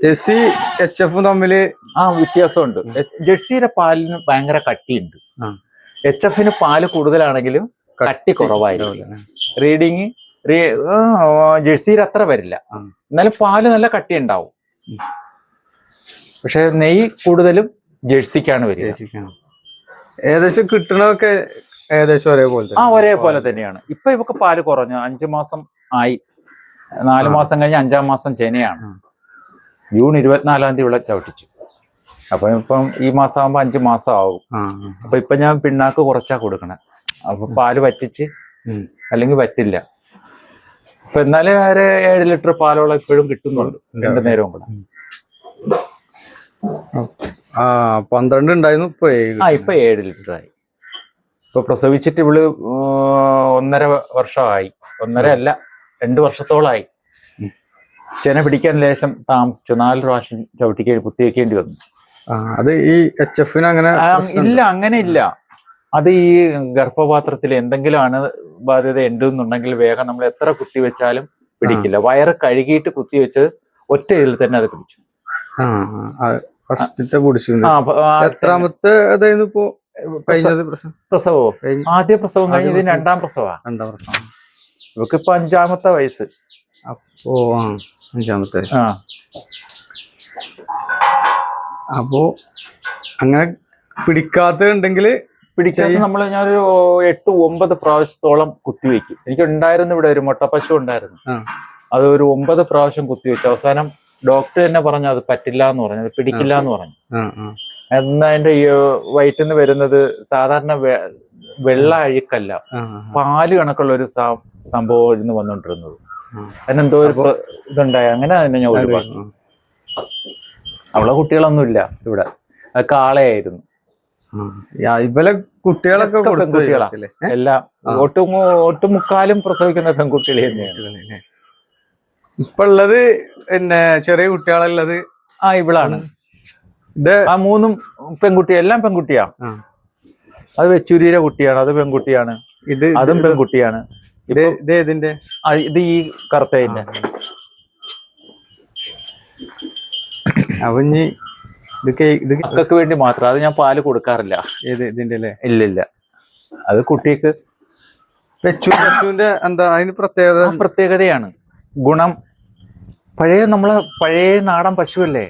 Jersey H എഫും തമ്മില് വ്യത്യാസമുണ്ട്. ജെഴ്സിയുടെ പാലിന് ഭയങ്കര കട്ടിയുണ്ട്. എച്ച് എഫിന് പാല് കൂടുതലാണെങ്കിലും കട്ടി കുറവായിരിക്കും. റീഡിങ് ജെഴ്സിയിൽ അത്ര വരില്ല, എന്നാലും പാല് നല്ല കട്ടി ഉണ്ടാവും. പക്ഷെ നെയ്യ് കൂടുതലും ജെഴ്സിക്കാണ് വരിക. ഏകദേശം കിട്ടണതൊക്കെ ഏകദേശം ഒരേപോലെ ഒരേപോലെ തന്നെയാണ്. ഇപ്പൊ ഇവക്ക് പാല് കുറഞ്ഞു, 5 മാസം ആയി. 4 മാസം കഴിഞ്ഞ് 5-ാം മാസം ചെനയാണ്. ജൂൺ 24-ാം തീയതി ഇവിടെ ചവിട്ടിച്ചു. അപ്പൊ ഇപ്പം ഈ മാസം ആകുമ്പോ 5 മാസം ആവും. അപ്പൊ ഇപ്പൊ ഞാൻ പിണ്ണാക്ക് കുറച്ചാ കൊടുക്കണേ. അപ്പൊ പാല് വറ്റിച്ച്, അല്ലെങ്കിൽ വറ്റില്ല. അപ്പൊ എന്നാലും 7 ലിറ്റർ പാലോളം ഇപ്പോഴും കിട്ടുന്നുണ്ട് 2 നേരവും കൂടെ. 12 ഉണ്ടായിരുന്നു, ഇപ്പൊ 7 ലിറ്റർ ആയി. ഇപ്പൊ പ്രസവിച്ചിട്ട് ഇവള് 1.5 വർഷമായി. 1.5 അല്ല, 2 വർഷത്തോളായി. ചെന പിടിക്കാൻ ലേശം താമസിച്ചു. 4 പ്രാവശ്യം കുത്തിവെക്കേണ്ടി വന്നു. അത് ഈ എച്ച് എഫിന് അങ്ങനെ ഇല്ല, അങ്ങനെ ഇല്ല. അത് ഈ ഗർഭപാത്രത്തിൽ എന്തെങ്കിലും ആണ് ബാധ്യത ഉണ്ടെന്നുണ്ടെങ്കിൽ വേഗം നമ്മൾ എത്ര കുത്തിവെച്ചാലും പിടിക്കില്ല. വയറ് കഴുകിയിട്ട് കുത്തിവെച്ചത് ഒറ്റ ഇതിൽ തന്നെ അത് പിടിച്ചു. എത്രാമത്തെ ഇപ്പോ പ്രസവോ? ആദ്യ പ്രസവം കഴിഞ്ഞ് ഇത് 2-ാം പ്രസവമാണ്. ഇവക്കിപ്പോ 5-ാമത്തെ വയസ്സ്. അപ്പോ 5-ാമത്തെ വയസ്സ്. അപ്പോ അങ്ങനെ പിടിക്കാത്തുണ്ടെങ്കിൽ നമ്മള് ഞാനൊരു 8-9 പ്രാവശ്യത്തോളം കുത്തിവെക്കും. എനിക്ക് ഉണ്ടായിരുന്നു ഇവിടെ ഒരു മുട്ടപ്പശു ഉണ്ടായിരുന്നു. അത് ഒരു 9 പ്രാവശ്യം കുത്തിവെച്ചു. അവസാനം ഡോക്ടർ തന്നെ പറഞ്ഞു അത് പറ്റില്ല എന്ന് പറഞ്ഞു, അത് പിടിക്കില്ല എന്ന് പറഞ്ഞു. എന്നാ അതിന്റെ വയറ്റിൽ നിന്ന് വരുന്നത് സാധാരണ വെള്ള അഴുക്കല്ല, പാല് കണക്കുള്ള ഒരു സംഭവം ഇരുന്ന് വന്നോണ്ടിരുന്നത്. അതിനെന്തോ ഒരു ഇതുണ്ടായി. അങ്ങനെ തന്നെ ഞാൻ ഒഴിവാക്കി. അവളെ കുട്ടികളൊന്നുമില്ല ഇവിടെ, അത് കാളയായിരുന്നു. ഇവലെ കുട്ടികളൊക്കെ പെൺകുട്ടികളാ എല്ലാം. ഒട്ടുമുക്കാലും പ്രസവിക്കുന്ന പെൺകുട്ടികൾ തന്നെയാണ്. ഇപ്പൊ ഉള്ളത് പിന്നെ ചെറിയ കുട്ടികളുള്ളത് ഇവളാണ്. ഇത് 3 പെൺകുട്ടി, എല്ലാം പെൺകുട്ടിയാ. അത് വെച്ചൂരിയുടെ കുട്ടിയാണ്, അത് പെൺകുട്ടിയാണ്. അതും പെൺകുട്ടിയാണ്. ഇത് ഏതിന്റെ? ഇത് ഈ കറുത്തതിന്റെ. അവഞ്ഞി മക്കൾക്ക് വേണ്ടി മാത്രം. അത് ഞാൻ പാല് കൊടുക്കാറില്ല. ഇതിന്റെ അല്ലേ? ഇല്ലില്ല, അത് കുട്ടിക്ക്. പശുവിന്റെ എന്താ അതിന് പ്രത്യേകതയാണ്, ഗുണം. നമ്മളെ പഴയ നാടൻ പശുവല്ലേ,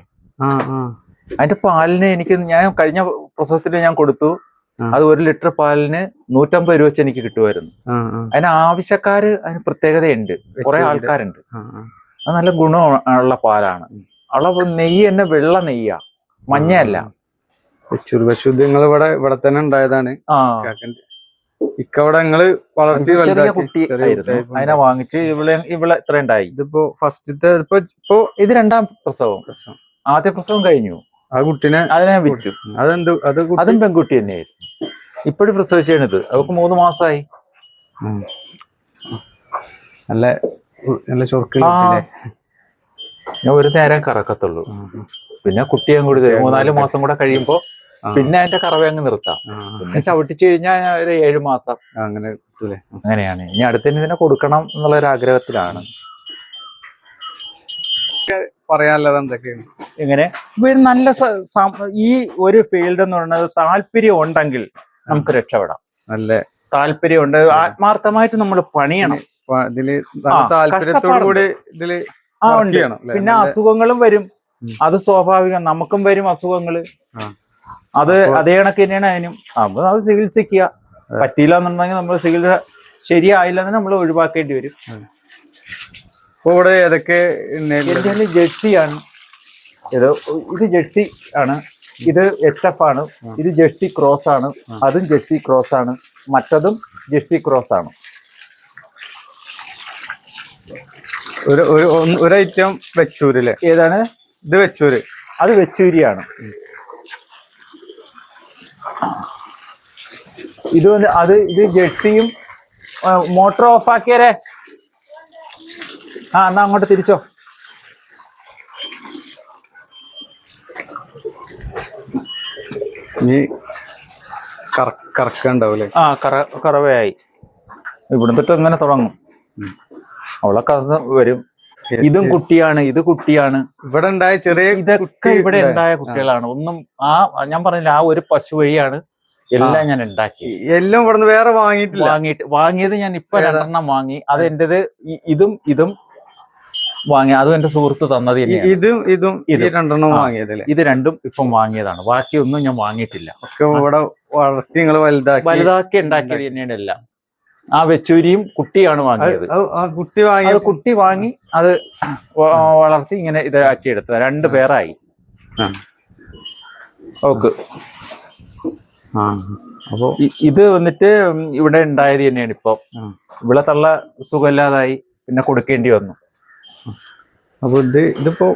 അതിന്റെ പാലിന് ഞാൻ കഴിഞ്ഞ പ്രസവത്തിന് ഞാൻ കൊടുത്തു. അത് 1 ലിറ്റർ പാലിന് 150 രൂപ വെച്ച് എനിക്ക് കിട്ടുമായിരുന്നു. അതിന് ആവശ്യക്കാര്, അതിന് പ്രത്യേകതയുണ്ട്, കുറെ ആൾക്കാരുണ്ട്. അത് നല്ല ഗുണമുള്ള പാലാണ്. അവളെ നെയ്യ് തന്നെ വെള്ള നെയ്യാ, മഞ്ഞയല്ല. പശു ഇവിടെ തന്നെ ഉണ്ടായതാണ്. ഇക്കവിടെ നിങ്ങള് വളർത്തി കുട്ടി അതിനെ വാങ്ങിച്ച് ഇവിടെ ഇത്ര ഉണ്ടായി. ഇതിപ്പോ ഫസ്റ്റത്തെ ഇത് 2-ാം പ്രസവം. ആദ്യ പ്രസവം കഴിഞ്ഞു. ആ കുട്ടിനെ അതിനെ വിറ്റു. അതും പെൺകുട്ടി തന്നെയായിരുന്നു. ഇപ്പോഴും പ്രസവിച്ചാണിത്. അവർക്ക് 3 മാസമായി. നല്ല ചൊറുക്ക്. ഞാൻ ഒരു നേരം കറക്കത്തുള്ളൂ. പിന്നെ കുട്ടിയെ കൂടി 3-4 മാസം കൂടെ കഴിയുമ്പോ പിന്നെ അതിന്റെ കറവ അങ്ങ് നിർത്താം. പിന്നെ ചവിട്ടിച്ചു കഴിഞ്ഞാൽ ഒരു 7 മാസം അങ്ങനെയാണ്. ഇനി അടുത്തന്നെ ഇതിനെ കൊടുക്കണം എന്നുള്ള ഒരു ആഗ്രഹത്തിലാണ്. പറയാനുള്ളത് എന്തൊക്കെയാണ്? ഇങ്ങനെ നല്ല ഈ ഒരു ഫീൽഡ് എന്ന് പറയുന്നത് താല്പര്യം ഉണ്ടെങ്കിൽ നമുക്ക് രക്ഷപ്പെടാം. നല്ല താല്പര്യമുണ്ട്, ആത്മാർത്ഥമായിട്ട് നമ്മൾ പണിയണം. പിന്നെ അസുഖങ്ങളും വരും, അത് സ്വാഭാവികം. നമുക്കും വരും അസുഖങ്ങള്. അത് അതേ കണക്ക് തന്നെയാണ് അതിനും. അപ്പൊ നമ്മൾ ചികിത്സിക്കുക. പറ്റിയില്ല എന്നുണ്ടെങ്കിൽ നമ്മൾ ചികിത്സ ശരിയായില്ലെന്ന് നമ്മൾ ഒഴിവാക്കേണ്ടി വരും. ഇവിടെ ഏതൊക്കെ? ജെഴ്സിയാണ് ഇത് ജെഴ്സി ആണ്. ഇത് HF ആണ്. ഇത് ജെഴ്സി ക്രോസ് ആണ്. അതും ജെഴ്സി ക്രോസ് ആണ്. മറ്റതും ജെഴ്സി ക്രോസ് ആണ്. ഒരു ഐറ്റം വെച്ചൂരല്ലേ? ഏതാണ് ഇത്? വെച്ചൂര്. അത് വെച്ചൂരിയാണ്. ഇത് ജെഴ്സിയും. Motor of ആക്കിയരേ. എന്നാ അങ്ങോട്ട് തിരിച്ചോ. ഇനി കറക്കുണ്ടാവൂലേ? കറവയായി. ഇവിടുന്ന് തൊട്ട് ഇങ്ങനെ തുടങ്ങും. അവളെ കറന്ന് വരും. ഇതും കുട്ടിയാണ്, ഇത് കുട്ടിയാണ്. ഇവിടെ ഉണ്ടായ ചെറിയ ഇതൊക്കെ ഇവിടെ ഉണ്ടായ കുട്ടികളാണ്. ഒന്നും ഞാൻ പറഞ്ഞില്ല, ആ ഒരു പശു വഴിയാണ് എല്ലാം ഞാൻ ഉണ്ടാക്കി. എല്ലാം ഇവിടുന്ന് വേറെ വാങ്ങിയത് ഞാൻ ഇപ്പൊ 2 വാങ്ങി. അത് എന്റേത്. ഇതും വാങ്ങി, അതും എന്റെ സുഹൃത്ത് തന്നത്. ഇതും 2 വാങ്ങിയതല്ലേ? ഇത് 2 ഇപ്പം വാങ്ങിയതാണ്. ബാക്കിയൊന്നും ഞാൻ വാങ്ങിയിട്ടില്ല. ഒക്കെ ഇവിടെ വളർത്തി നിങ്ങൾ വലുതാക്കി ഉണ്ടാക്കിയത് തന്നെയാണ് എല്ലാം. ആ വെച്ചൂരിയും കുട്ടിയാണ് വാങ്ങിയത്. കുട്ടി വാങ്ങി അത് വളർത്തി ഇങ്ങനെ ഇതാക്കി എടുത്തത്. 2 പേരായി. ഓക്കെ. അപ്പൊ ഇത് വന്നിട്ട് ഇവിടെ ഉണ്ടായത് തന്നെയാണ്. ഇപ്പൊ ഇവിടെ തള്ള സുഖമില്ലാതായി, പിന്നെ കൊടുക്കേണ്ടി വന്നു. അപ്പൊ ഇതിപ്പോ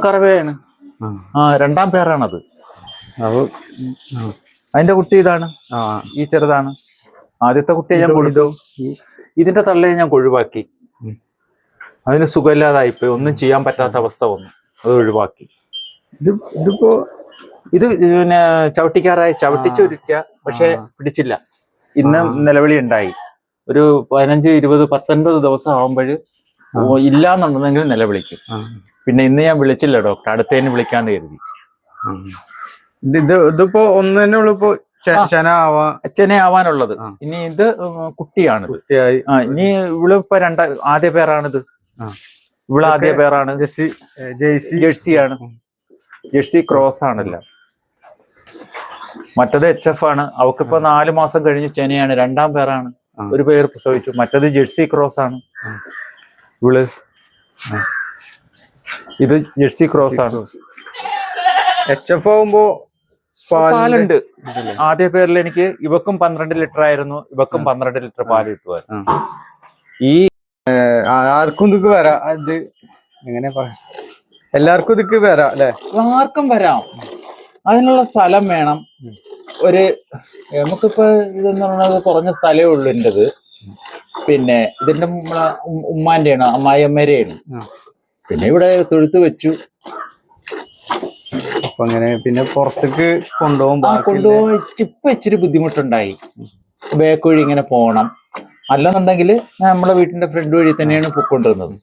കറവയാണ്. 2ാം പേരാണത്. അപ്പൊ അതിന്റെ കുട്ടി ഇതാണ്. ഈ ചെറുതാണ്. ആദ്യത്തെ കുട്ടിയെ ഞാൻ കൊടുത്തു. ഇതിന്റെ തള്ളയെ ഞാൻ ഒഴിവാക്കി. അതിന് സുഖമില്ലാതായിപ്പോയി, ഒന്നും ചെയ്യാൻ പറ്റാത്ത അവസ്ഥ വന്നു, അത് ഒഴിവാക്കി. ഇത് പിന്നെ ചവിട്ടിക്കാറായി, ചവിട്ടിച്ചൊരുക്ക, പക്ഷെ പിടിച്ചില്ല. ഇന്ന് നിലവിളി ഉണ്ടായി. ഒരു 15, 20, 19 ദിവസം ആവുമ്പോഴ് ഇല്ലാന്നുണ്ടെങ്കിൽ നിലവിളിക്കും. പിന്നെ ഇന്ന് ഞാൻ വിളിച്ചില്ല ഡോക്ടർ, അടുത്തതിന് വിളിക്കാന്ന് കരുതി. ഇതിപ്പോ ഒന്ന് തന്നെ ഉള്ളു. ഇപ്പൊ അച്ഛനെ ആവാനുള്ളത്. ഇനി ഇത് കുട്ടിയാണ്. ഇനി ഇവളിപ്പോ ആദ്യ പേരാണിത്. ഇവള് ആദ്യ പേരാണ്. ജേഴ്സിയാണ്. ജേഴ്സി ക്രോസ് ആണല്ല. മറ്റത് HF ആണ്. അവക്കിപ്പോ 4 മാസം കഴിഞ്ഞ് ചെനയാണ്. 2ാം പേരാണ്. ഒരു പേര് പ്രസവിച്ചു. മറ്റത് ജേഴ്സി ക്രോസ് ആണ്. ഇവള് ഇത് ജേഴ്സി ക്രോസ് ആണ്. HF ആവുമ്പോ പാലുണ്ട്. ആദ്യ പേരിൽ എനിക്ക് ഇവക്കും 12 ലിറ്റർ ആയിരുന്നു. ഇവക്കും 12 ലിറ്റർ പാല് കിട്ടുമായിരുന്നു. ഈ ആർക്കും ഇതൊക്കെ വരാം. അത് എങ്ങനെ പറയാം, എല്ലാവർക്കും ഇതൊക്കെ വരാം അല്ലെ? ആർക്കും വരാം. അതിനുള്ള സ്ഥലം വേണം. നമുക്കിപ്പോ ഇതെന്ന് പറയുന്നത് കുറഞ്ഞ സ്ഥലമേ ഉള്ളൂ എന്റേത്. പിന്നെ ഇതിന്റെ ഉമ്മാന്റെയാണ്, അമ്മായിയമ്മേരെയാണ്. പിന്നെ ഇവിടെ തൊഴുത്ത് വെച്ചു. അപ്പൊ അങ്ങനെ പിന്നെ പുറത്തേക്ക് കൊണ്ടുപോകാൻ ഇപ്പൊ ഇച്ചിരി ബുദ്ധിമുട്ടുണ്ടായി. ബാക്ക് വഴി ഇങ്ങനെ പോകണം. അല്ലെന്നുണ്ടെങ്കിൽ നമ്മളെ വീട്ടിന്റെ ഫ്രണ്ട് വഴി തന്നെയാണ് പൊക്കൊണ്ടിരുന്നത്.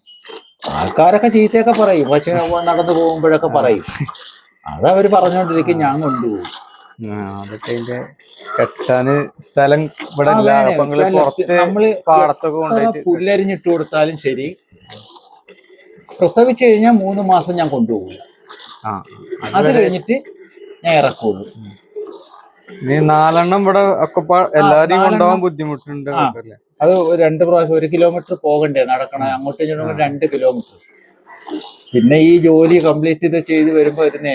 ആൾക്കാരൊക്കെ ചീത്തയൊക്കെ പറയും, പക്ഷെ നടന്നു പോകുമ്പോഴൊക്കെ പറയും. അതവര് പറഞ്ഞോണ്ടിരിക്കും, ഞാൻ കൊണ്ടുപോകും. അതൊക്കെ അതിന്റെ കെട്ടാന് സ്ഥലം ഇവിടെ നമ്മള് പാടത്തൊക്കെ കൊണ്ടുപോയിട്ട് പുല്ലരിഞ്ഞിട്ട് കൊടുത്താലും ശരി, പ്രസവിച്ചു കഴിഞ്ഞാൽ 3 മാസം ഞാൻ കൊണ്ടുപോകും. അത് കഴിഞ്ഞിട്ട് ഞാൻ ഇറക്കുള്ളൂ. 4 ഇവിടെ ഒക്കെ എല്ലാരെയും കൊണ്ടുപോകാൻ ബുദ്ധിമുട്ടുണ്ട്. അത് 2 പ്രാവശ്യം 1 കിലോമീറ്റർ പോകണ്ടേ നടക്കണം. അങ്ങോട്ടും ഇങ്ങോട്ടും 2 കിലോമീറ്റർ. പിന്നെ ഈ ജോലി കംപ്ലീറ്റ് ചെയ്ത് വരുമ്പോ ഇതിന്